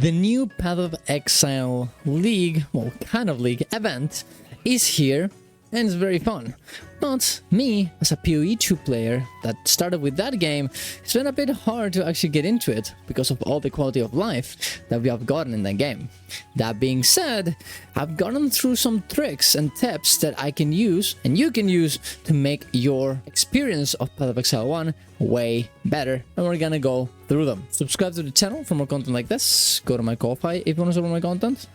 The new Path of Exile League, well, kind of league event, is here and it's very fun. But me, as a PoE2 player that started with that game, it's been a bit hard to actually get into it because of all the quality of life that we have gotten in that game. That being said, I've gotten through some tricks and tips that I can use and you can use to make your experience of Path of Exile 1 way better, and we're gonna go through them. Subscribe to the channel for more content like this. Go to my Ko-Fi if you want to support my content.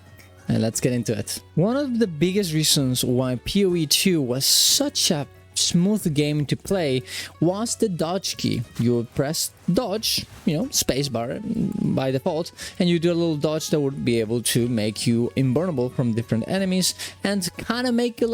And let's get into it. One of the biggest reasons why PoE2 was such a smooth game to play was the dodge key. You would press dodge, spacebar by default, and you do a little dodge that would be able to make you invulnerable from different enemies and kind of make you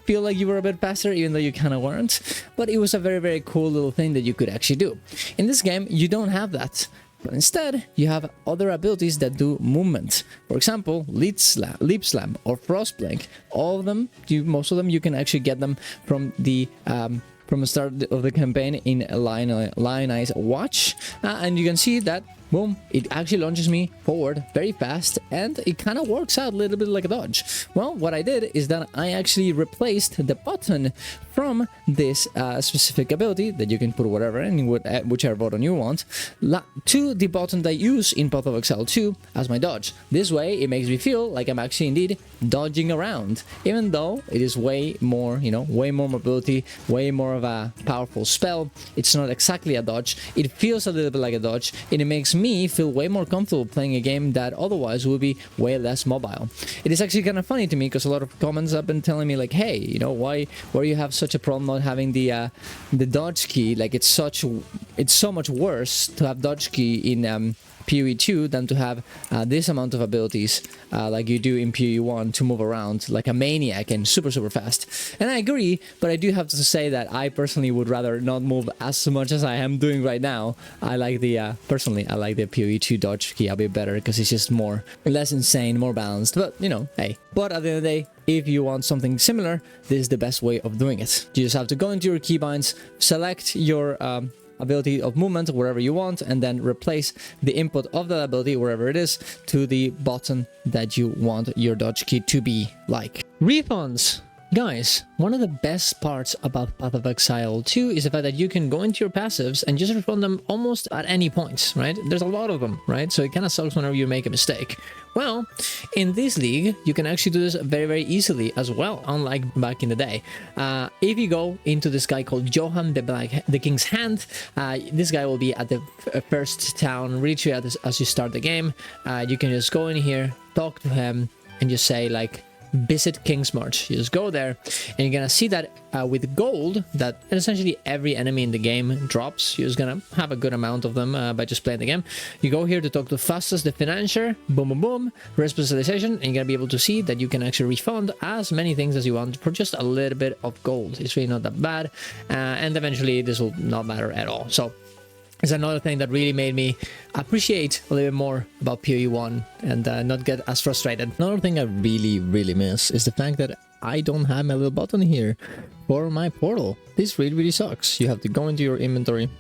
feel like you were a bit faster, even though you kind of weren't. But it was a very, very cool little thing that you could actually do. In this game, you don't have that. But instead, you have other abilities that do movement. For example, Leap Slam or Frost Blink. All of them, most of them, you can actually get them from the start of the campaign in Lionized Watch, and you can see that. Boom, it actually launches me forward very fast, and it kind of works out a little bit like a dodge. Well, what I did is that I actually replaced the button from this specific ability that you can put whatever in, whichever button you want, to the button that I use in Path of Exile 2 as my dodge. This way, it makes me feel like I'm actually indeed dodging around, even though it is way more, way more mobility, way more of a powerful spell. It's not exactly a dodge. It feels a little bit like a dodge, and it makes me feel way more comfortable playing a game that otherwise would be way less mobile. It is actually kind of funny to me because a lot of comments have been telling me like, hey, why you have such a problem not having the dodge key? Like it's so much worse to have dodge key in PoE2 than to have this amount of abilities like you do in PoE1 to move around like a maniac and super fast. And I agree, but I do have to say that I personally would rather not move as much as I am doing right now. I like the personally I like the PoE2 dodge key a bit better because it's just less insane, more balanced. But hey. But at the end of the day, if you want something similar, this is the best way of doing it. You just have to go into your keybinds, select your ability of movement wherever you want, and then replace the input of that ability wherever it is to the button that you want your dodge key to be like. Refunds. Guys, one of the best parts about Path of Exile 2 is the fact that you can go into your passives and just refund them almost at any point, right? There's a lot of them, right? So it kind of sucks whenever you make a mistake. Well, in this league, you can actually do this very, very easily as well, unlike back in the day. If you go into this guy called Johan the King's Hand, this guy will be at the first town, reach you as you start the game. You can just go in here, talk to him, and just say like, visit King's March. You just go there and you're gonna see that with gold that essentially every enemy in the game drops. You're just gonna have a good amount of them by just playing the game. You go here to talk to Fastest the Financier, boom boom boom, rest specialization, and you're gonna be able to see that you can actually refund as many things as you want for just a little bit of gold. It's really not that bad, and eventually this will not matter at all. So it's another thing that really made me appreciate a little bit more about PoE1 and not get as frustrated. Another thing I really miss is the fact that I don't have my little button here for my portal. This really sucks. You have to go into your inventory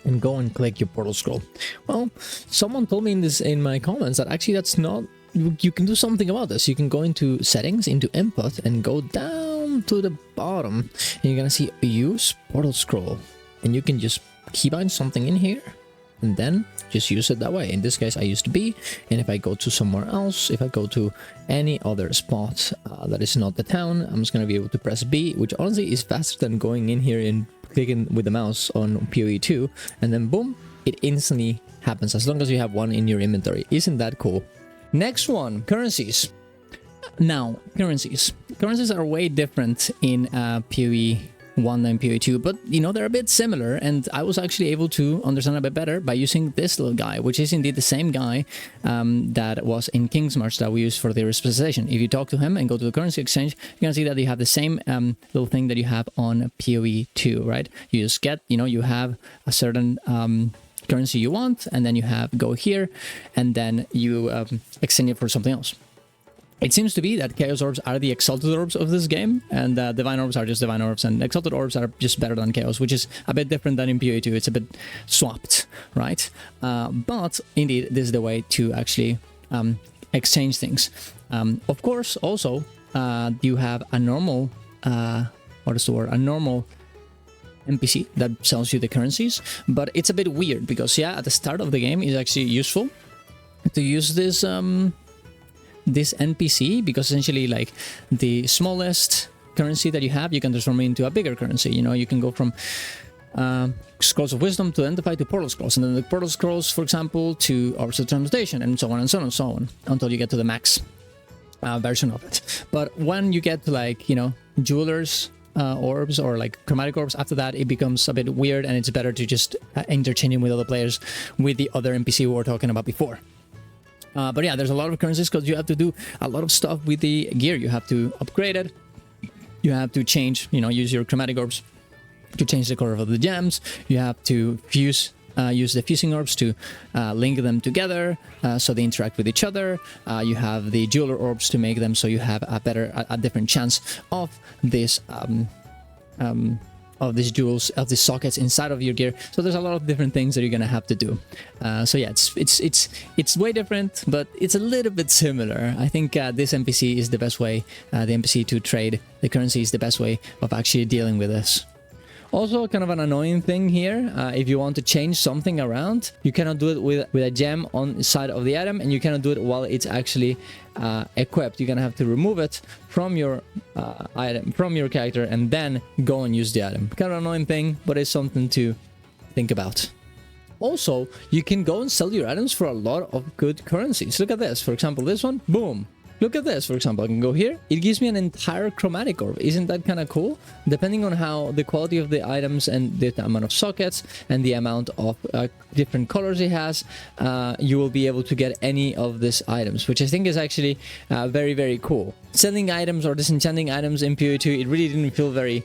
and go and click your portal scroll. Well, someone told me in my comments that actually that's not... You can do something about this. You can go into settings, into input, and go down to the bottom, and you're gonna see use portal scroll, and you can just keybind something in here and then just use it that way. In this case, I used B, and if I go to somewhere else, if I go to any other spot that is not the town, I'm just going to be able to press B, which honestly is faster than going in here and clicking with the mouse on PoE2, and then boom, it instantly happens as long as you have one in your inventory. Isn't that cool? Next one, currencies. Now, currencies are way different in PoE1 than PoE2, but they're a bit similar, and I was actually able to understand a bit better by using this little guy, which is indeed the same guy that was in King's March that we used for the specialization. If you talk to him and go to the currency exchange, you're gonna see that you have the same little thing that you have on PoE2, right? You just get, you have a certain currency you want, and then you go here, and then you exchange it for something else. It seems to be that Chaos Orbs are the Exalted Orbs of this game, and Divine Orbs are just Divine Orbs, and Exalted Orbs are just better than Chaos, which is a bit different than in PoE 2. It's a bit swapped, right? But indeed, this is the way to actually exchange things. Of course, also, you have a normal, what is the word? A normal NPC that sells you the currencies, but it's a bit weird because, yeah, at the start of the game, it's actually useful to use this this NPC, because essentially, like, the smallest currency that you have, you can transform it into a bigger currency. You know, you can go from Scrolls of Wisdom to Identify to Portal Scrolls, and then the Portal Scrolls, for example, to Orbs of Transmutation, and so on and so on and so on, until you get to the max version of it. But when you get to, like, you know, Jewelers orbs or like chromatic orbs, after that it becomes a bit weird, and it's better to just interchange it with other players with the other NPC we were talking about before. But yeah, there's a lot of currencies because you have to do a lot of stuff with the gear. You have to upgrade it. You have to change, you know, use your chromatic orbs to change the color of the gems. You have to fuse, use the fusing orbs to link them together so they interact with each other. You have the jeweler orbs to make them so you have a different chance of this of these jewels, of these sockets inside of your gear. So there's a lot of different things that you're gonna have to do. So yeah, it's way different, but it's a little bit similar. I think this NPC is the best way, the NPC to trade the currency is the best way of actually dealing with this. Also, kind of an annoying thing here, if you want to change something around, you cannot do it with a gem on the side of the item, and you cannot do it while it's actually equipped. You're gonna have to remove it from your item, from your character, and then go and use the item. Kind of an annoying thing, but it's something to think about. Also, you can go and sell your items for a lot of good currencies. Look at this. For example, this one, boom. Look at this, for example, I can go here. It gives me an entire chromatic orb. Isn't that kind of cool? Depending on how the quality of the items and the amount of sockets and the amount of different colors it has, you will be able to get any of these items, which I think is actually very, very cool. Selling items or disenchanting items in PoE 2, it really didn't feel very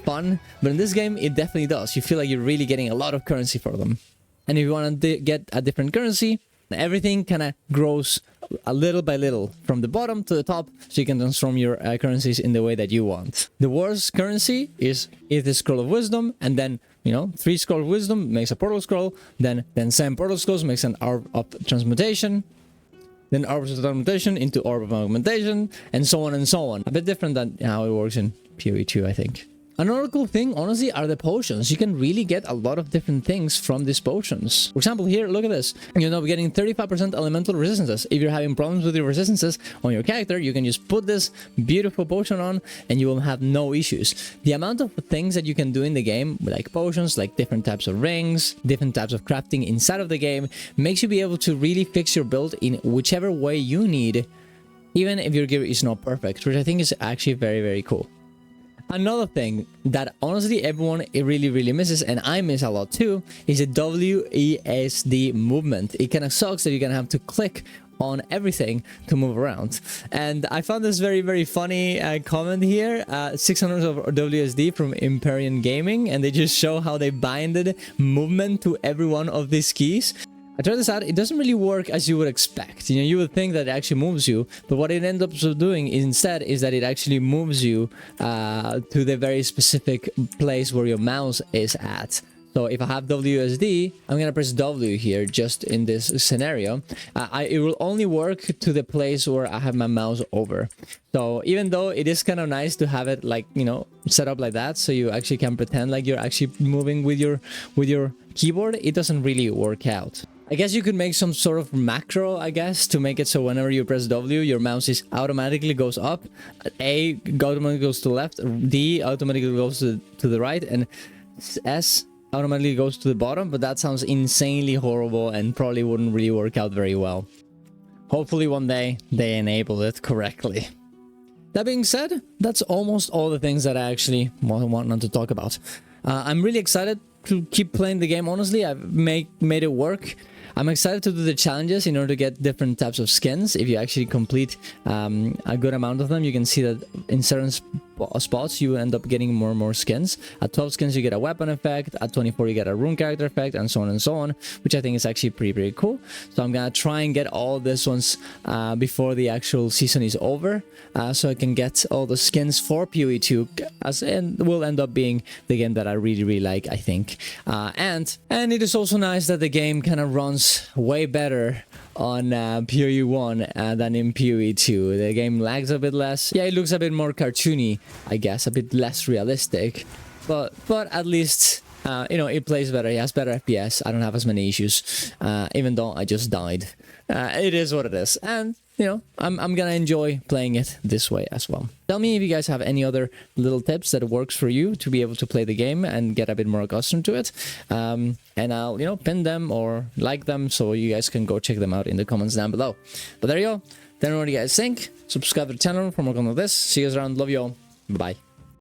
fun, but in this game, it definitely does. You feel like you're really getting a lot of currency for them. And if you want to get a different currency, everything kind of grows a little by little from the bottom to the top, so you can transform your currencies in the way that you want. The worst currency is the Scroll of Wisdom, and then, you know, 3 Scroll of Wisdom makes a Portal Scroll, then 7 Portal Scrolls makes an Orb of Transmutation, then Orbs of Transmutation into Orb of Augmentation, and so on and so on. A bit different than how it works in PoE 2, I think. Another cool thing, honestly, are the potions. You can really get a lot of different things from these potions. For example, here, look at this. You know, we're getting 35% elemental resistances. If you're having problems with your resistances on your character, you can just put this beautiful potion on and you will have no issues. The amount of things that you can do in the game, like potions, like different types of rings, different types of crafting inside of the game, makes you be able to really fix your build in whichever way you need, even if your gear is not perfect, which I think is actually very, very cool. Another thing that honestly everyone really misses, and I miss a lot too, is the WESD movement. It kind of sucks that you're gonna have to click on everything to move around. And I found this very funny comment here, 600 of WSD from Imperium Gaming, and they just show how they binded movement to every one of these keys. I tried this out. It doesn't really work as you would expect. You know, you would think that it actually moves you, but what it ends up doing instead is that it actually moves you to the very specific place where your mouse is at. So if I have WSD, I'm gonna press W here, just in this scenario. It will only work to the place where I have my mouse over. So even though it is kind of nice to have it, like, you know, set up like that, so you actually can pretend like you're actually moving with your keyboard, it doesn't really work out. I guess you could make some sort of macro, I guess, to make it so whenever you press W, your mouse is automatically goes up, A automatically goes to the left, D automatically goes to the right, and S automatically goes to the bottom, but that sounds insanely horrible and probably wouldn't really work out very well. Hopefully one day they enable it correctly. That being said, that's almost all the things that I actually wanted to talk about. I'm really excited to keep playing the game, honestly. I've made it work. I'm excited to do the challenges in order to get different types of skins. If you actually complete a good amount of them, you can see that in certain spots you end up getting more and more skins. At 12 skins you get a weapon effect, at 24 you get a rune character effect, and so on, which I think is actually pretty cool. So I'm gonna try and get all these ones before the actual season is over, so I can get all the skins for PoE2, and will end up being the game that I really like, I think. And it is also nice that the game kind of runs way better on PoE1 than in PoE2. The game lags a bit less. Yeah, it looks a bit more cartoony, I guess, a bit less realistic, but at least you know, it plays better. It has better FPS. I don't have as many issues, even though I just died. It is what it is, and you know, I'm gonna enjoy playing it this way as well. Tell me if you guys have any other little tips that works for you to be able to play the game and get a bit more accustomed to it, and I'll, you know, pin them or like them so you guys can go check them out in the comments down below. But there you go. Let me know what you guys think. Subscribe to the channel for more content like this. See you guys around. Love you all. Bye.